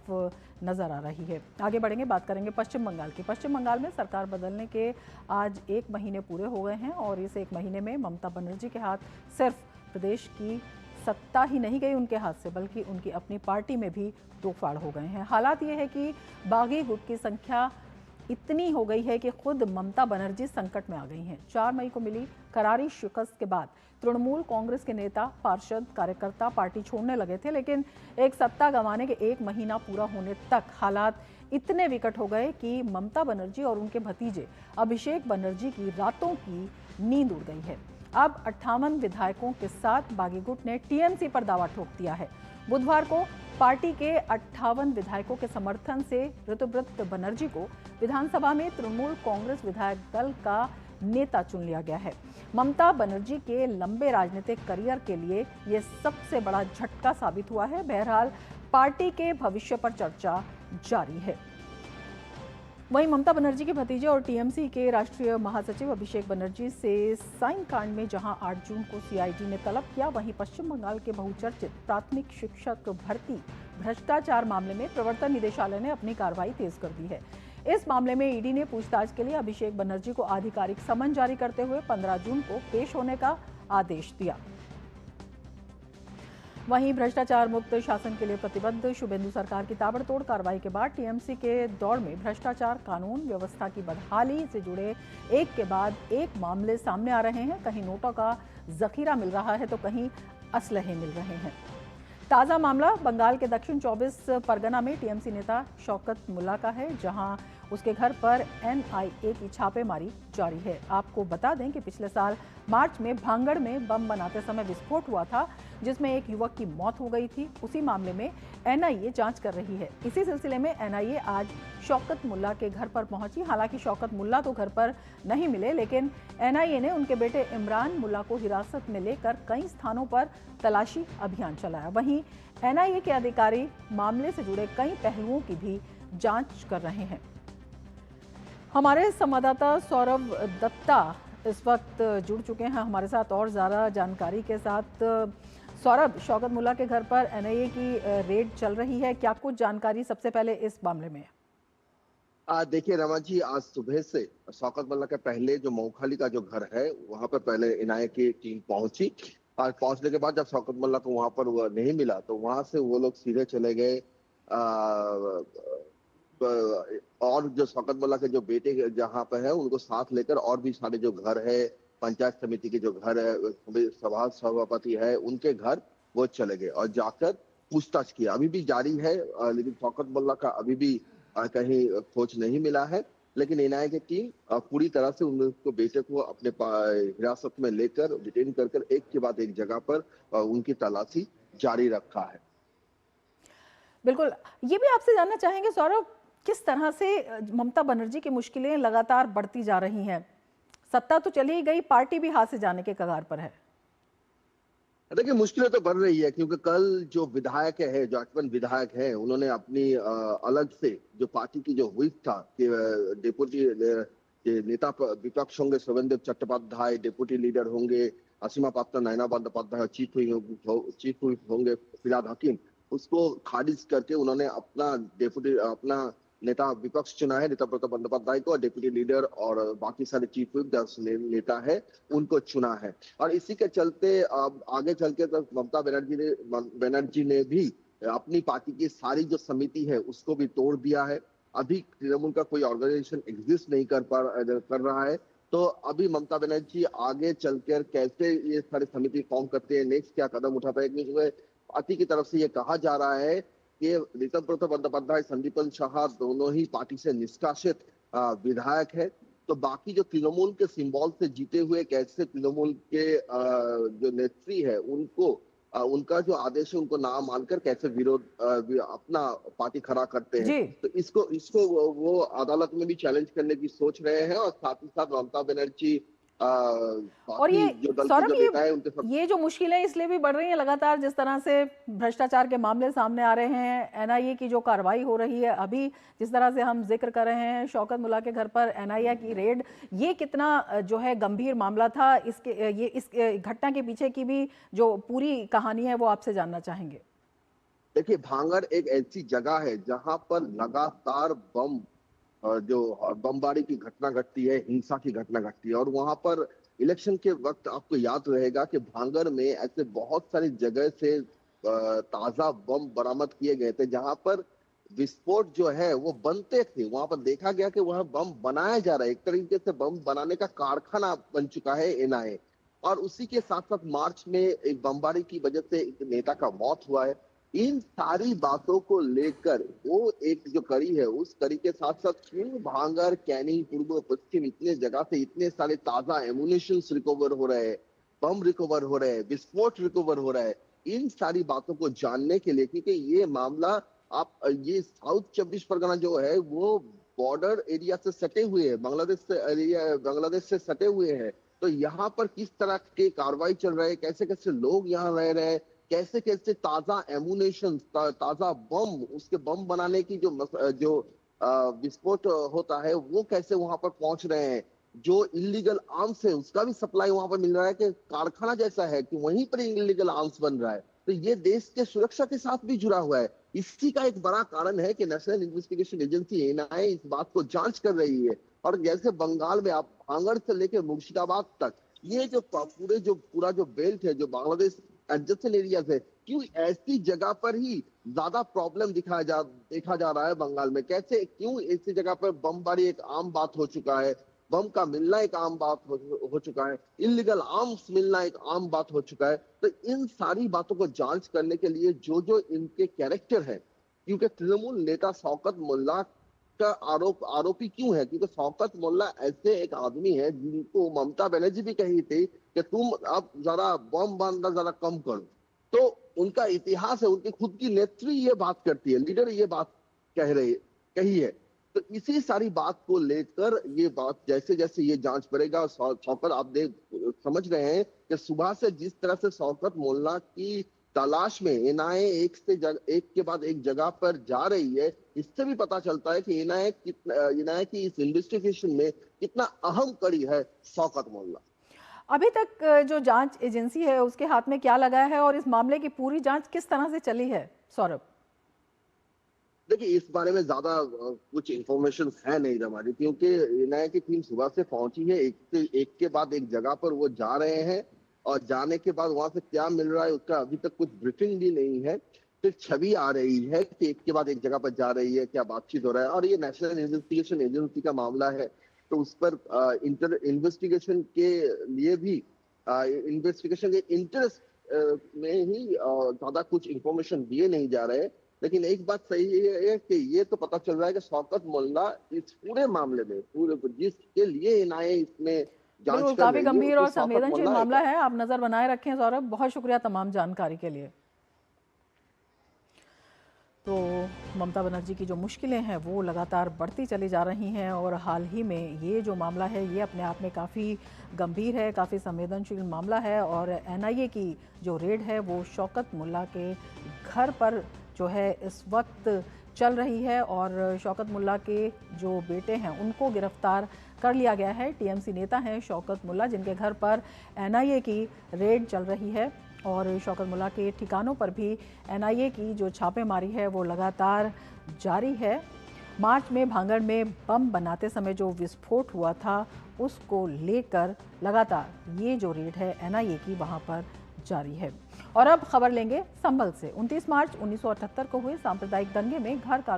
साफ नजर आ रही है। आगे बढ़ेंगे, बात करेंगे पश्चिम बंगाल की। पश्चिम बंगाल में सरकार बदलने के आज 1 महीने पूरे हो गए हैं और इस 1 महीने में ममता बनर्जी के हाथ सिर्फ प्रदेश की सत्ता ही नहीं गई उनके हाथ से, बल्कि उनकी अपनी पार्टी में भी दो फाड़ हो गए हैं। हालात ये है कि बागी गुट की संख्या इतनी हो गई है कि खुद ममता बनर्जी संकट में आ गई हैं। 4 मई को मिली करारी शिकस्त के बाद तृणमूल कांग्रेस के नेता, पार्षद, कार्यकर्ता पार्टी छोड़ने लगे थे, लेकिन एक सत्ता गंवाने के 1 महीना पूरा होने तक हालात इतने विकट हो गए कि ममता बनर्जी और उनके भतीजे अभिषेक बनर्जी की रातों की नींद उड़ गई है। अब 58 विधायकों के साथ बागी गुट ने टीएमसी पर दावा ठोक दिया है। बुधवार को पार्टी के 58 विधायकों के समर्थन से ऋतुव्रत बनर्जी को विधानसभा में तृणमूल कांग्रेस विधायक दल का नेता चुन लिया गया है। ममता बनर्जी के लंबे राजनीतिक करियर के लिए यह सबसे बड़ा झटका साबित हुआ है। बहरहाल पार्टी के भविष्य पर चर्चा जारी है। वहीं ममता बनर्जी के भतीजे और टीएमसी के राष्ट्रीय महासचिव अभिषेक बनर्जी से साइन कांड में जहां 8 जून को सीआईडी ने तलब किया, वहीं पश्चिम बंगाल के बहुचर्चित प्राथमिक शिक्षक भर्ती भ्रष्टाचार मामले में प्रवर्तन निदेशालय ने अपनी कार्रवाई तेज कर दी है। इस मामले में ईडी ने पूछताछ के लिए अभिषेक बनर्जी को आधिकारिक समन जारी करते हुए 15 जून को पेश होने का आदेश दिया। वहीं भ्रष्टाचार मुक्त शासन के लिए प्रतिबद्ध शुभेंदु सरकार की ताबड़तोड़ कार्रवाई के बाद टीएमसी के दौर में भ्रष्टाचार, कानून व्यवस्था की बदहाली से जुड़े एक के बाद एक मामले सामने आ रहे हैं। कहीं नोटों का जखीरा मिल रहा है तो कहीं असलहे मिल रहे हैं। ताज़ा मामला बंगाल के दक्षिण 24 परगना में टीएमसी नेता शौकत मुल्ला का है, जहां उसके घर पर एनआईए की छापेमारी जारी है। आपको बता दें कि पिछले साल मार्च में भांगड़ में बम बनाते समय विस्फोट हुआ था, जिसमें एक युवक की मौत हो गई थी। उसी मामले में एनआईए जांच कर रही है। इसी सिलसिले में एनआईए आज शौकत मुल्ला के घर पर पहुंची। हालांकि शौकत मुल्ला तो घर पर नहीं मिले, लेकिन एनआईए ने उनके बेटे इमरान मुल्ला को हिरासत में लेकर कई स्थानों पर तलाशी अभियान चलाया। वहीं एनआईए के अधिकारी मामले से जुड़े कई पहलुओं की भी जांच कर रहे हैं। हमारे संवाददाता सौरभ दत्ता इस वक्त जुड़ चुके हैं हमारे साथ और ज़्यादा जानकारी के साथ। सौरभ, शौकत मुल्ला के घर पर एनआईए की रेड चल रही है, क्या कुछ जानकारी सबसे पहले इस मामले में? देखिए रमा जी, आज सुबह से शौकत मुल्ला के पहले जो मऊखाली का जो घर है वहां पर पहले एनआईए की टीम पहुंची और पहुंचने के बाद जब शौकत मुल्ला को वहां पर वो नहीं मिला तो वहां से वो लोग सीधे चले गए और जो शौकत मुल्ला के जो बेटे जहां पर है उनको साथ लेकर और भी सारे जो घर है, पंचायत समिति के जो घर है, सभा सभापति है, उनके घर वो चले गए और जाकर पूछताछ किया। अभी भी जारी है, लेकिन शौकत मुल्ला का अभी भी कहीं खोज नहीं मिला है। लेकिन एनआईए की टीम पूरी तरह से उनको बेटे को अपने हिरासत में लेकर डिटेन कर एक के बाद एक जगह पर उनकी तलाशी जारी रखा है। बिल्कुल, ये भी आपसे जानना चाहेंगे सौरभ, किस तरह से ममता बनर्जी की मुश्किलें लगातार बढ़ती जा रही हैं? सत्ता तो चली गई, पार्टी भी हाथ से जाने के कगार पर है। देखिए मुश्किलें तो बढ़ रही है क्योंकि कल जो विधायक है, जो 58 विधायक हैं, उन्होंने अपनी अलग से जो पार्टी की जो व्हिप था कि डेपुटी नेता विपक्ष होंगे शुभेंदु चट्टोपाध्याय, डेपुटी लीडर होंगे असीमा पात्रा, नयना बंदोपाध्याय, चीफ व्हिप होंगे फिरहाद हकीम, उसको खारिज करके उन्होंने अपना नेता विपक्ष चुना है नेता बंदोपाध्याय को, और डेप्यूटी लीडर और बाकी सारे चीफ व्हिप नेता है उनको चुना है। और इसी के चलते अब आगे चल के तो ममता बनर्जी ने भी अपनी पार्टी की सारी जो समिति है उसको भी तोड़ दिया है। अभी तृणमूल का कोई ऑर्गेनाइजेशन एग्जिस्ट नहीं कर रहा है। तो अभी ममता बनर्जी आगे चलकर कैसे ये सारी समिति फॉर्म करते हैं, नेक्स्ट क्या कदम उठा पाएंगे, पार्टी की तरफ से ये कहा जा रहा है कि ऋतव्रत बंदोपाध्याय, संदीपन शाह दोनों ही पार्टी से निष्कासित विधायक है। तो बाकी जो तृणमूल के सिंबल से जीते हुए कैसे तृणमूल के जो नेत्री है उनको उनका जो आदेश है उनको ना मानकर कैसे विरोध अपना पार्टी खड़ा करते हैं, तो इसको वो अदालत में भी चैलेंज करने की सोच रहे हैं। और साथ ही साथ ममता बनर्जी और ये सौरभ, ये जो मुश्किलें इसलिए भी बढ़ रही हैं लगातार, जिस तरह से भ्रष्टाचार के मामले सामने आ रहे हैं, एनआईए की जो कार्रवाई हो रही है, अभी जिस तरह से हम जिक्र कर रहे हैं शौकत मुल्ला के घर पर एनआईए की रेड, ये कितना जो है गंभीर मामला था, इस घटना के पीछे की भी जो पूरी कहानी है वो आपसे जानना चाहेंगे। देखिए, भांगड़ एक ऐसी जगह है जहां पर लगातार जो बमबारी की घटना घटती है, हिंसा की घटना घटती है, और वहां पर इलेक्शन के वक्त आपको याद रहेगा कि भांगड़ में ऐसे बहुत सारी जगह से ताजा बम बरामद किए गए थे, जहां पर विस्फोट जो है वो बनते थे। वहां पर देखा गया कि वह बम बनाया जा रहा है, एक तरीके से बम बनाने का कारखाना बन चुका है एनआईए। और उसी के साथ साथ मार्च में एक बमबारी की वजह से एक नेता का मौत हुआ है। इन सारी बातों को लेकर वो एक जो कड़ी है, उस कड़ी के साथ साथ क्यों भांगर, कैनी, पूर्व पश्चिम इतने जगह से इतने सारे ताजा एमुनेशन रिकवर हो रहे हैं, बम रिकवर हो रहे हैं, विस्फोट रिकवर हो रहा है, इन सारी बातों को जानने के लिए, क्योंकि ये मामला आप ये साउथ 24 परगना जो है वो बॉर्डर एरिया से सटे हुए हैं, बांग्लादेश से सटे हुए हैं। तो यहाँ पर किस तरह के कार्रवाई चल रहे हैं, कैसे कैसे लोग यहाँ रह रहे हैं, कैसे कैसे ताजा एमुनेशन, ताजा बम, उसके बम बनाने की जो विस्फोट होता है वो कैसे वहां पर पहुंच रहे हैं, जो इलीगल आर्म्स है उसका भी सप्लाई वहां पर मिल रहा है, कि कारखाना जैसा है कि वहीं पर इलीगल आर्म्स बन रहा है। तो ये देश के सुरक्षा के साथ भी जुड़ा हुआ है। इसी का एक बड़ा कारण है कि नेशनल इन्वेस्टिगेशन एजेंसी एनआईए इस बात को जांच कर रही है। और जैसे बंगाल में आप भांगड़ से लेकर मुर्शिदाबाद तक, ये जो पूरा जो बेल्ट है, जो बांग्लादेश एडजेसेंट एरिया है, क्यों ऐसी जगह पर ही ज्यादा प्रॉब्लम देखा जा रहा है बंगाल में? कैसे, क्यों ऐसी जगह पर बमबारी एक आम बात हो चुका है, बम का मिलना एक आम बात हो चुका है, इलीगल आर्म्स मिलना एक आम बात हो चुका है। तो इन सारी बातों को जांच करने के लिए जो जो इनके कैरेक्टर है, क्योंकि तृणमूल नेता शौकत मोल्ला का आरोपी क्यों है, क्योंकि शौकत मोल्ला ऐसे एक आदमी है जिनको ममता बनर्जी भी कही थी कि तुम अब जरा बम बांधना जरा कम करो। तो उनका इतिहास है, उनकी खुद की नेत्री ये बात करती है, लीडर ये बात कही है। तो इसी सारी बात को लेकर ये बात जैसे जैसे ये जांच बढ़ेगा, शौकत आप समझ रहे हैं कि सुबह से जिस तरह से शौकत मोल्ला की तलाश में एनआईए एक के बाद एक जगह पर जा रही है, इससे भी पता चलता है कि एनआईए की इस इन्वेस्टिगेशन में कितना अहम कड़ी है शौकत मोल्ला। अभी तक जो जांच एजेंसी है उसके हाथ में क्या लगा है और इस मामले की पूरी जांच किस तरह से चली है, सौरभ? देखिए, इस बारे में ज्यादा कुछ इंफॉर्मेशन है नहीं हमारी, क्योंकि एनआईए की टीम सुबह से पहुंची है, एक के बाद एक जगह पर वो जा रहे हैं, और जाने के बाद वहां से क्या मिल रहा है उसका अभी तक कुछ ब्रीफिंग भी नहीं है। सिर्फ छवि आ रही है कि एक के बाद एक जगह पर जा रही है, क्या बातचीत हो रहा है। और ये नेशनल इन्वेस्टिगेशन एजेंसी का मामला है, तो उस पर इन्वेस्टिगेशन के लिए भी इन्वेस्टिगेशन के इंटरेस्ट में ही ज्यादा कुछ इंफॉर्मेशन दिए नहीं जा रहे। लेकिन एक बात सही है कि ये तो पता चल रहा है कि शौकत मोल्ला इस पूरे मामले में, पूरे जिसके लिए एनआईए इसमें जांच बिल्कुल, कर काफी रही है, गंभीर उसमें और शौकत संवेदनशील मोल्ला मामला है। है। आप नजर बनाए रखें सौरभ, बहुत शुक्रिया तमाम जानकारी के लिए। तो ममता बनर्जी की जो मुश्किलें हैं वो लगातार बढ़ती चली जा रही हैं, और हाल ही में ये जो मामला है ये अपने आप में काफ़ी गंभीर है, काफ़ी संवेदनशील मामला है। और एनआईए की जो रेड है वो शौकत मुल्ला के घर पर जो है इस वक्त चल रही है, और शौकत मुल्ला के जो बेटे हैं उनको गिरफ्तार कर लिया गया है। टीएमसी नेता हैं शौकत मुल्ला, जिनके घर पर एनआईए की रेड चल रही है, और शौकत मुल्ला के ठिकानों पर भी एनआईए की जो छापेमारी है वो लगातार जारी है। मार्च में भांगड़ में बम बनाते समय जो विस्फोट हुआ था उसको लेकर लगातार ये जो रेड है एनआईए की वहाँ पर जारी है। और अब खबर लेंगे संभल से। 29 मार्च 1978 को हुए सांप्रदायिक दंगे में घर कारोबार